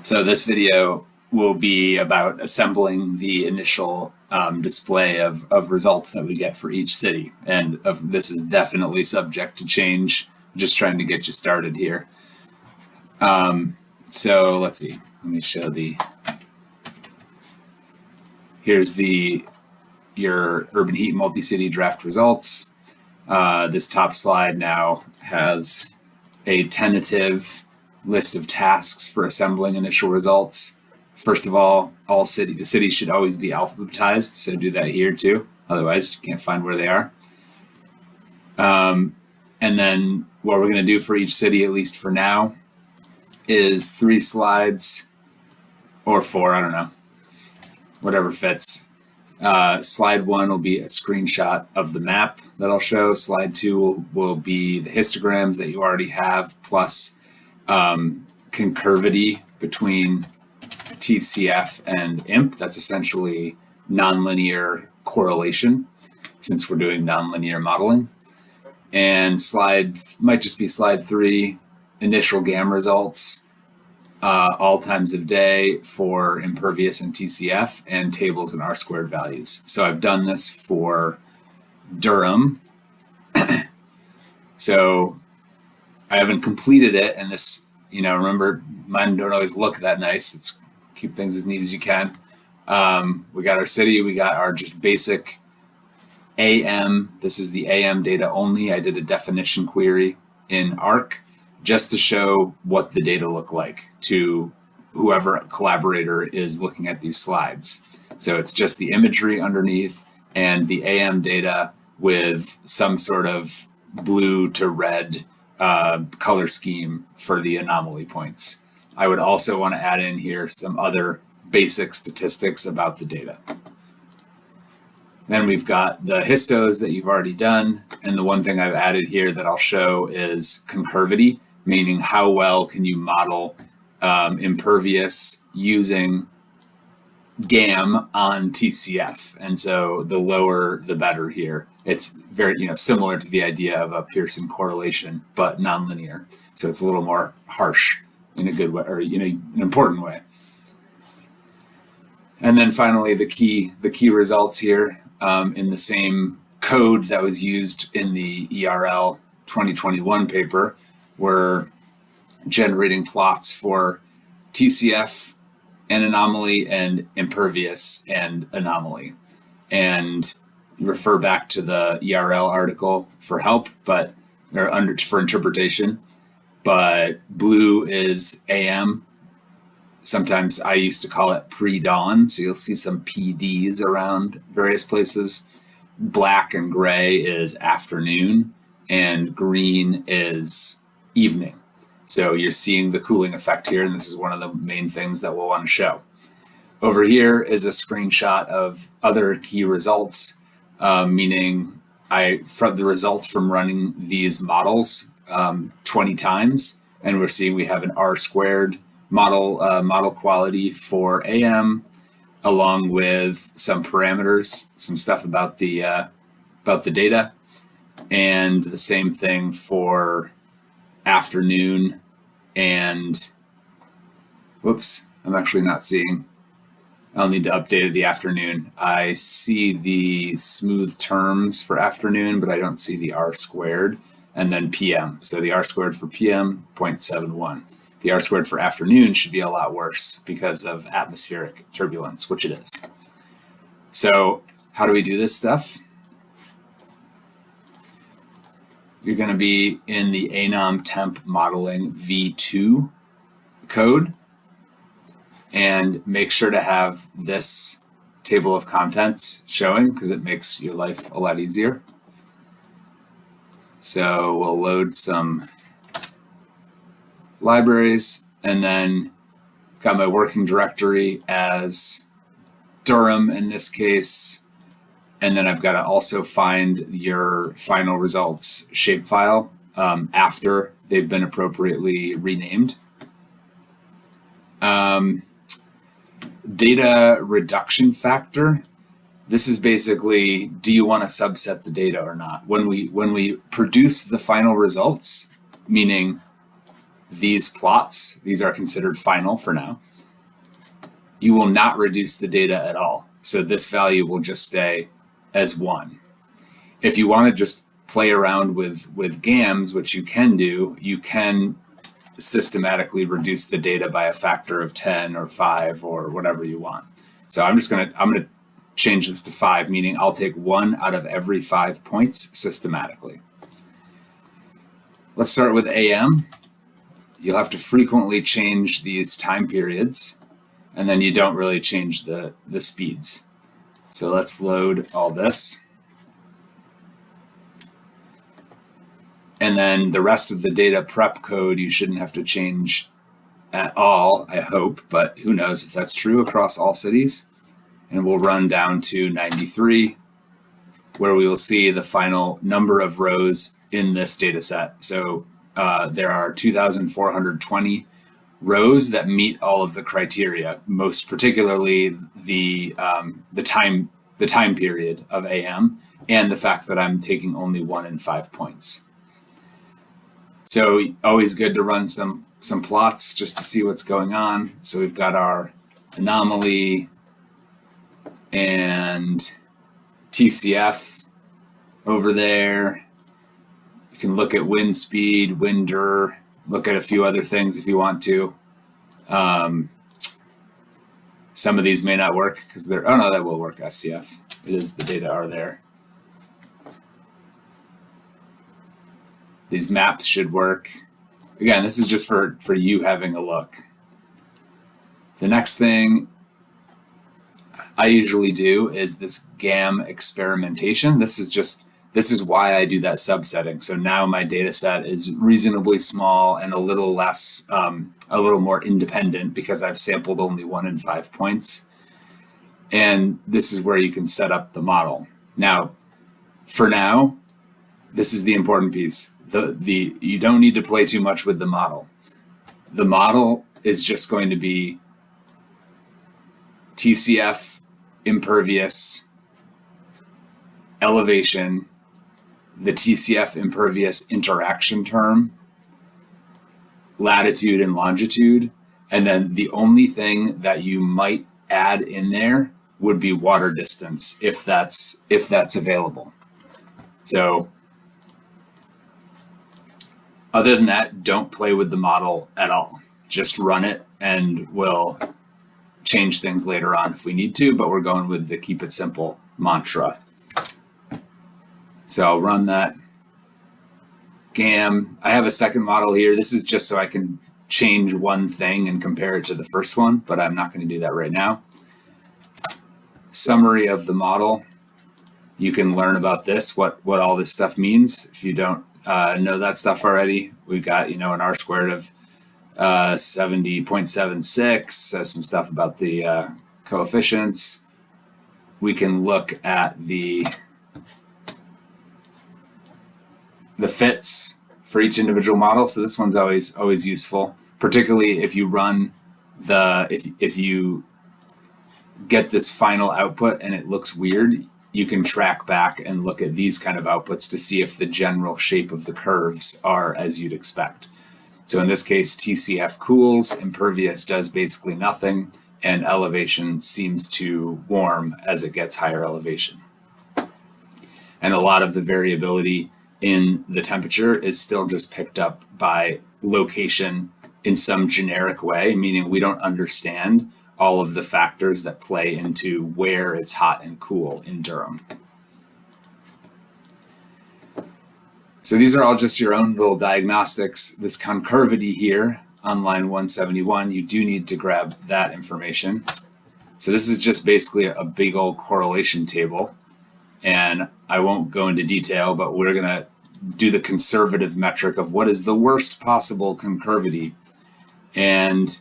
So this video will be about assembling the initial display of results that we get for each city. And this is definitely subject to change. Just trying to get you started here. So let's see. Let me show here's your urban heat multi-city draft results. This top slide now has a tentative list of tasks for assembling initial results. First of all, the cities should always be alphabetized, so do that here too. Otherwise, you can't find where they are. And then what we're going to do for each city, at least for now, is 3 slides or 4, I don't know, whatever fits. Slide 1 will be a screenshot of the map that I'll show. Slide 2 will be the histograms that you already have, plus concurvity between TCF and IMP. That's essentially nonlinear correlation, since we're doing nonlinear modeling. And might just be slide 3, initial GAM results, all times of day for impervious and TCF, and tables and R-squared values. So I've done this for Durham. So I haven't completed it, and this, remember, mine don't always look that nice. It's keep things as neat as you can. We got our city, we got our just basic AM. This is the AM data only. I did a definition query in ARC just to show what the data look like to whoever collaborator is looking at these slides. So it's just the imagery underneath and the AM data with some sort of blue to red color scheme for the anomaly points. I would also want to add in here some other basic statistics about the data. Then we've got the histos that you've already done. And the one thing I've added here that I'll show is concurvity, meaning how well can you model impervious using GAM on TCF. And so the lower, the better here. It's very, similar to the idea of a Pearson correlation, but nonlinear. So it's a little more harsh in a good way, or an important way. And then finally, the key results here in the same code that was used in the ERL 2021 paper were generating plots for TCF and anomaly and impervious and anomaly. And you refer back to the ERL article for help, for interpretation. But blue is AM. Sometimes I used to call it pre-dawn, so you'll see some PDs around various places. Black and gray is afternoon, and green is evening. So you're seeing the cooling effect here, and this is one of the main things that we'll want to show. Over here is a screenshot of other key results, meaning from the results from running these models 20 times, and we're seeing we have an R-squared model quality for AM, along with some parameters, some stuff about the data, and the same thing for afternoon. And whoops, I'm actually not seeing. I'll need to update the afternoon. I see the smooth terms for afternoon, but I don't see the R-squared. And then PM. So the R-squared for PM, 0.71. The R-squared for afternoon should be a lot worse because of atmospheric turbulence, which it is. So how do we do this stuff? You're going to be in the ANOM temp modeling V2 code, and make sure to have this table of contents showing because it makes your life a lot easier. So we'll load some libraries, and then got my working directory as Durham in this case. And then I've got to also find your final results shapefile after they've been appropriately renamed. Data reduction factor. This is basically, do you want to subset the data or not? When we produce the final results, meaning these plots, these are considered final for now. you will not reduce the data at all. So this value will just stay as 1. If you want to just play around with GAMs, which you can do, you can systematically reduce the data by a factor of 10 or 5 or whatever you want. So I'm going to change this to 5, meaning I'll take 1 out of every 5 points systematically. Let's start with AM. You'll have to frequently change these time periods, and then you don't really change the speeds. So let's load all this. And then the rest of the data prep code you shouldn't have to change at all, I hope, but who knows if that's true across all cities. And we'll run down to 93, where we will see the final number of rows in this data set. So there are 2,420 rows that meet all of the criteria, most particularly the time period of AM and the fact that I'm taking only 1 in 5 points. So always good to run some plots just to see what's going on. So we've got our anomaly and TCF over there. You can look at wind speed, winder, look at a few other things if you want to. Some of these may not work because they're, oh no, that will work, SCF. It is, the data are there. These maps should work. Again, this is just for you having a look. The next thing I usually do is this GAM experimentation. This is why I do that subsetting. So now my data set is reasonably small and a little less, a little more independent because I've sampled only 1 in 5 points. And this is where you can set up the model. Now, for now, this is the important piece. You don't need to play too much with the model. The model is just going to be TCF, impervious, elevation, the TCF impervious interaction term, latitude and longitude, and then the only thing that you might add in there would be water distance if that's available. So other than that, don't play with the model at all. Just run it and we'll change things later on if we need to, but we're going with the keep it simple mantra. So I'll run that GAM. I have a second model here. This is just so I can change one thing and compare it to the first one, but I'm not going to do that right now. Summary of the model. You can learn about this, what all this stuff means. If you don't know that stuff already, we've got, an R squared of 70.76, says some stuff about the coefficients. We can look at the fits for each individual model. So this one's always useful, particularly if you run if you get this final output and it looks weird, you can track back and look at these kind of outputs to see if the general shape of the curves are as you'd expect. So in this case, TCF cools, impervious does basically nothing, and elevation seems to warm as it gets higher elevation. And a lot of the variability in the temperature is still just picked up by location in some generic way, meaning we don't understand all of the factors that play into where it's hot and cool in Durham. So these are all just your own little diagnostics. This concurvity here on line 171, you do need to grab that information. So this is just basically a big old correlation table. And I won't go into detail, but we're going to do the conservative metric of what is the worst possible concurvity. And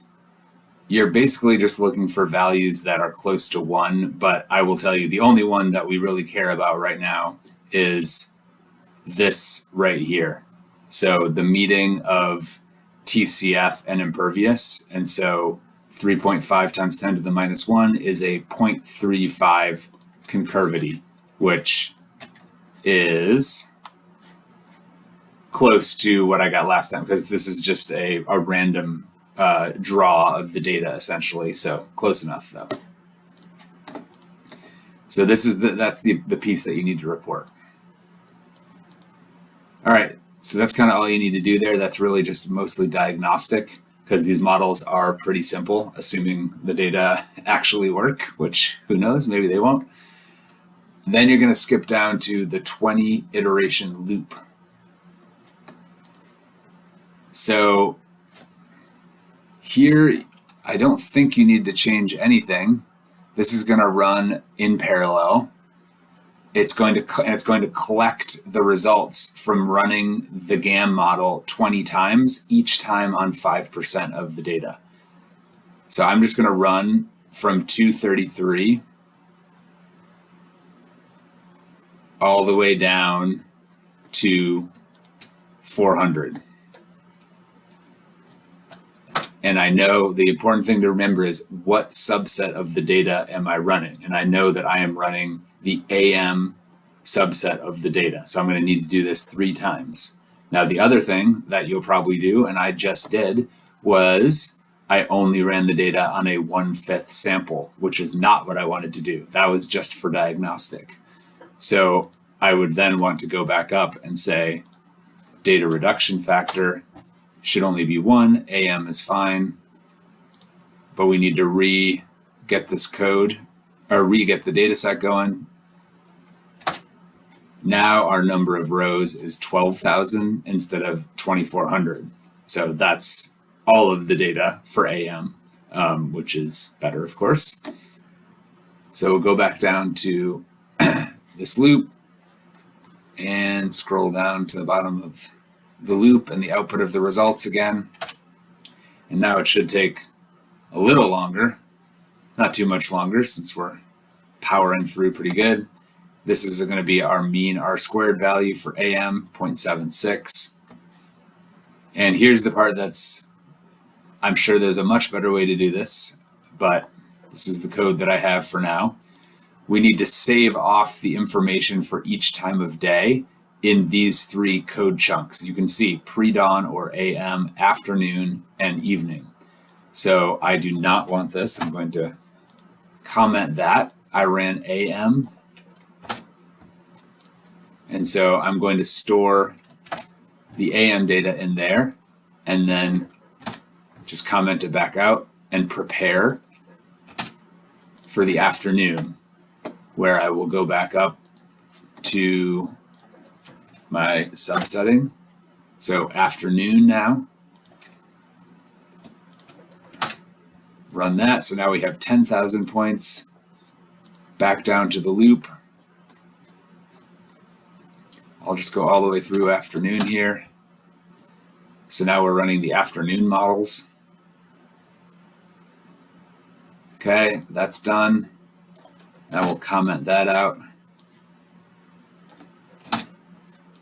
you're basically just looking for values that are close to 1, but I will tell you the only one that we really care about right now is this right here. So the meeting of TCF and impervious, and so 3.5 times 10 to the minus 1 is a 0.35 concurvity, which is close to what I got last time, because this is just a random draw of the data, essentially. So close enough, though. So this is that's the piece that you need to report. All right, so that's kind of all you need to do there. That's really just mostly diagnostic, because these models are pretty simple, assuming the data actually work, which who knows, maybe they won't. Then you're going to skip down to the 20 iteration loop. So here, I don't think you need to change anything. This is going to run in parallel. It's going to collect the results from running the GAM model 20 times, each time on 5% of the data. So I'm just going to run from 233 all the way down to 400. And I know the important thing to remember is what subset of the data am I running? And I know that I am running the AM subset of the data. So I'm going to need to do this 3 times. Now, the other thing that you'll probably do, and I just did, was I only ran the data on a 1/5 sample, which is not what I wanted to do. That was just for diagnostic. So I would then want to go back up and say data reduction factor should only be 1, AM is fine, but we need to get this code, or get the data set going. Now our number of rows is 12,000 instead of 2,400. So that's all of the data for AM, which is better, of course. So we'll go back down to this loop and scroll down to the bottom of the loop and the output of the results again. And now it should take a little longer, not too much longer, since we're powering through pretty good. This is going to be our mean R² value for AM, 0.76. And here's the part that's, I'm sure there's a much better way to do this, but this is the code that I have for now. We need to save off the information for each time of day in these 3 code chunks. You can see pre-dawn or AM, afternoon, and evening. So I do not want this. I'm going to comment that. I ran AM. And so I'm going to store the AM data in there and then just comment it back out and prepare for the afternoon, where I will go back up to my subsetting. So afternoon now. Run that. So now we have 10,000 points. Back down to the loop. I'll just go all the way through afternoon here. So now we're running the afternoon models. Okay, that's done. Now we'll comment that out.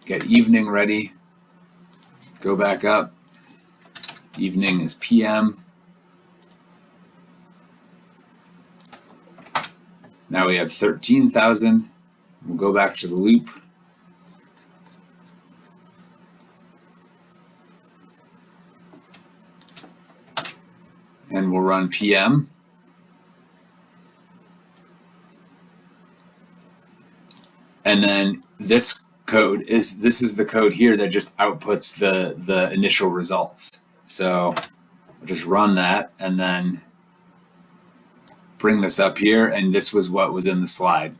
Get evening ready. Go back up. Evening is PM. Now we have 13,000. We'll go back to the loop. And we'll run PM. And then this is the code here that just outputs the initial results. So we'll just run that and then bring this up here, and this was what was in the slide.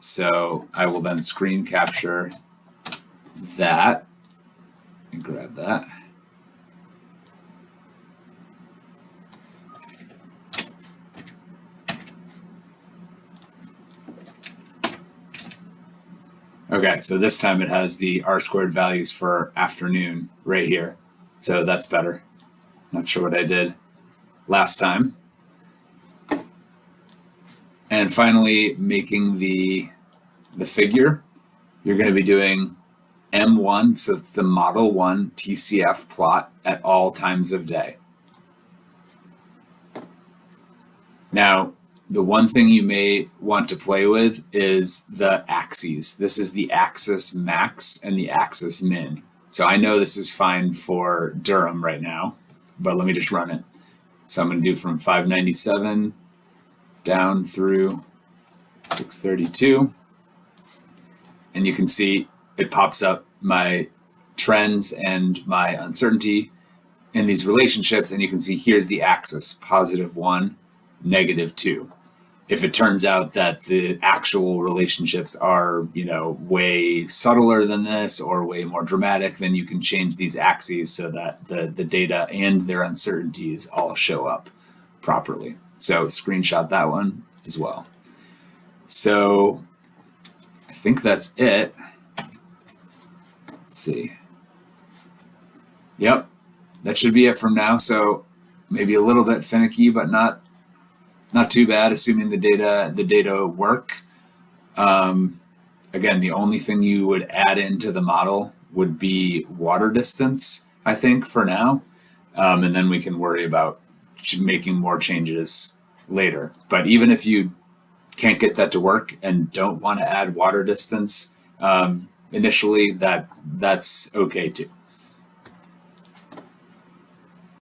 So I will then screen capture that and grab that. Okay, so this time it has the R² values for afternoon right here. So that's better. Not sure what I did last time. And finally, making the figure, you're going to be doing M1, so it's the Model 1 TCF plot at all times of day. Now, the one thing you may want to play with is the axes. This is the axis max and the axis min. So I know this is fine for Durham right now. but let me just run it. So I'm going to do from 597 down through 632. And you can see it pops up my trends and my uncertainty in these relationships. And you can see here's the axis, +1, -2. If it turns out that the actual relationships are, way subtler than this or way more dramatic, then you can change these axes so that the data and their uncertainties all show up properly. So screenshot that one as well. So I think that's it. Let's see. Yep, that should be it from now. So maybe a little bit finicky, but not too bad, assuming the data work. Again, the only thing you would add into the model would be water distance, I think, for now. And then we can worry about making more changes later. But even if you can't get that to work and don't want to add water distance initially, that's okay too.